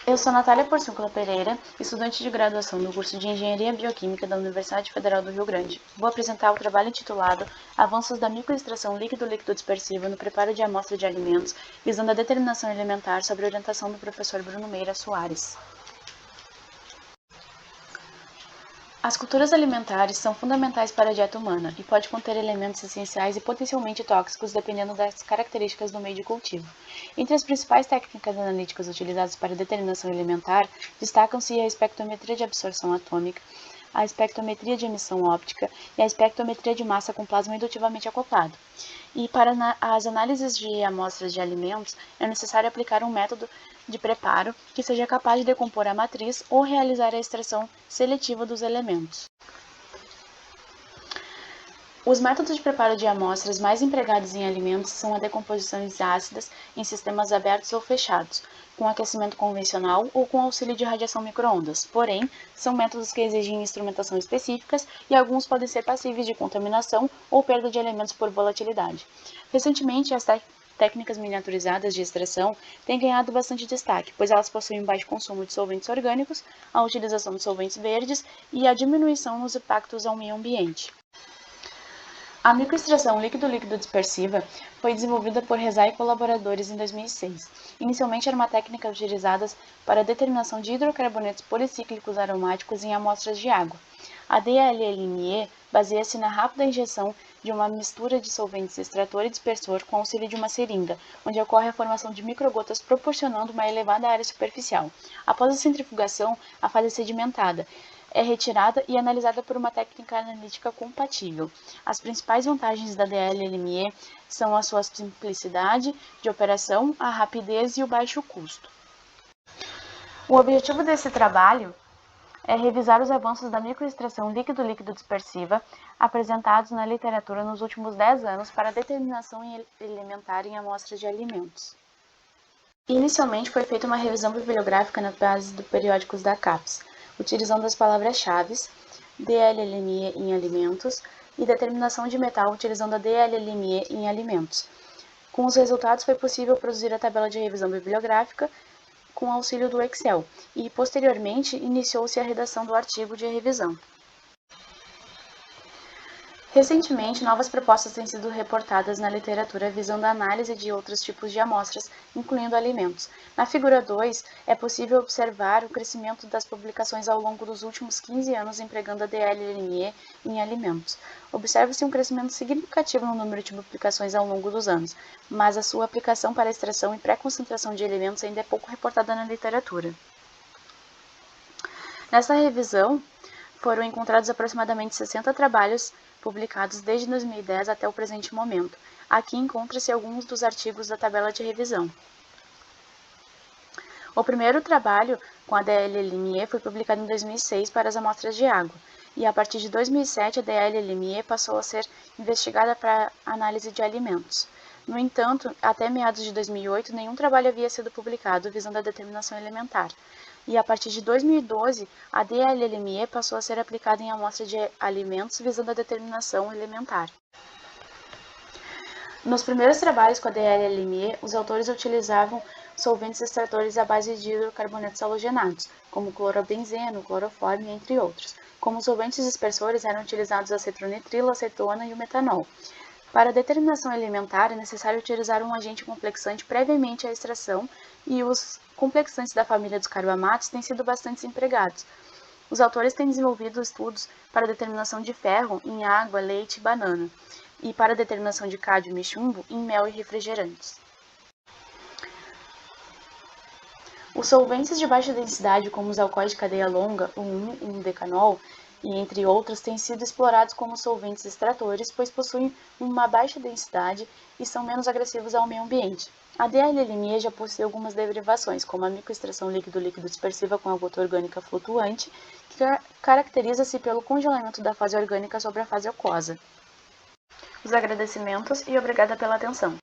Eu sou Natália Porciúncula Pereira, estudante de graduação no curso de Engenharia Bioquímica da Universidade Federal do Rio Grande. Vou apresentar o trabalho intitulado Avanços da microextração líquido-líquido dispersiva no preparo de amostra de alimentos, visando a determinação elementar sob orientação do professor Bruno Meira Soares. As culturas alimentares são fundamentais para a dieta humana e pode conter elementos essenciais e potencialmente tóxicos dependendo das características do meio de cultivo. Entre as principais técnicas analíticas utilizadas para a determinação alimentar, destacam-se a espectrometria de absorção atômica, a espectrometria de emissão óptica e a espectrometria de massa com plasma indutivamente acoplado. E para as análises de amostras de alimentos, é necessário aplicar um método de preparo que seja capaz de decompor a matriz ou realizar a extração seletiva dos elementos. Os métodos de preparo de amostras mais empregados em alimentos são a decomposições ácidas em sistemas abertos ou fechados, com aquecimento convencional ou com auxílio de radiação micro-ondas. Porém, são métodos que exigem instrumentação específicas e alguns podem ser passíveis de contaminação ou perda de elementos por volatilidade. Recentemente, as técnicas miniaturizadas de extração têm ganhado bastante destaque, pois elas possuem baixo consumo de solventes orgânicos, a utilização de solventes verdes e a diminuição nos impactos ao meio ambiente. A microextração líquido-líquido dispersiva foi desenvolvida por Rezai e colaboradores em 2006. Inicialmente era uma técnica utilizada para a determinação de hidrocarbonetos policíclicos aromáticos em amostras de água. A DLLME baseia-se na rápida injeção de uma mistura de solventes extrator e dispersor com auxílio de uma seringa, onde ocorre a formação de microgotas proporcionando uma elevada área superficial. Após a centrifugação, a fase sedimentada é retirada e analisada por uma técnica analítica compatível. As principais vantagens da DLLME são a sua simplicidade de operação, a rapidez e o baixo custo. O objetivo desse trabalho é revisar os avanços da microextração líquido-líquido dispersiva apresentados na literatura nos últimos 10 anos para a determinação elementar em amostras de alimentos. Inicialmente foi feita uma revisão bibliográfica na base dos periódicos da CAPES, utilizando as palavras-chave DLLME em alimentos e determinação de metal utilizando a DLLME em alimentos. Com os resultados foi possível produzir a tabela de revisão bibliográfica com auxílio do Excel e, posteriormente, iniciou-se a redação do artigo de revisão. Recentemente, novas propostas têm sido reportadas na literatura visando a análise de outros tipos de amostras, incluindo alimentos. Na figura 2, é possível observar o crescimento das publicações ao longo dos últimos 15 anos empregando a DLLME em alimentos. Observa-se um crescimento significativo no número de publicações ao longo dos anos, mas a sua aplicação para extração e pré-concentração de elementos ainda é pouco reportada na literatura. Nessa revisão, foram encontrados aproximadamente 60 trabalhos publicados desde 2010 até o presente momento. Aqui encontram-se alguns dos artigos da tabela de revisão. O primeiro trabalho com a DLLME foi publicado em 2006 para as amostras de água, e a partir de 2007 a DLLME passou a ser investigada para análise de alimentos. No entanto, até meados de 2008, nenhum trabalho havia sido publicado visando a determinação elementar. E a partir de 2012, a DLLME passou a ser aplicada em amostras de alimentos visando a determinação elementar. Nos primeiros trabalhos com a DLLME, os autores utilizavam solventes extratores à base de hidrocarbonetos halogenados, como clorobenzeno, cloroforme, entre outros. Como solventes dispersores eram utilizados a cetronitrile, acetona e o metanol. Para a determinação elementar, é necessário utilizar um agente complexante previamente à extração e os complexantes da família dos carbamatos têm sido bastante empregados. Os autores têm desenvolvido estudos para a determinação de ferro em água, leite e banana, e para a determinação de cádmio e chumbo em mel e refrigerantes. Os solventes de baixa densidade, como os alcoóis de cadeia longa, o 1,1-decanol, e entre outros, têm sido explorados como solventes extratores, pois possuem uma baixa densidade e são menos agressivos ao meio ambiente. A DLLME já possui algumas derivações, como a microextração líquido-líquido dispersiva com a gota orgânica flutuante, que caracteriza-se pelo congelamento da fase orgânica sobre a fase aquosa. Os agradecimentos e obrigada pela atenção.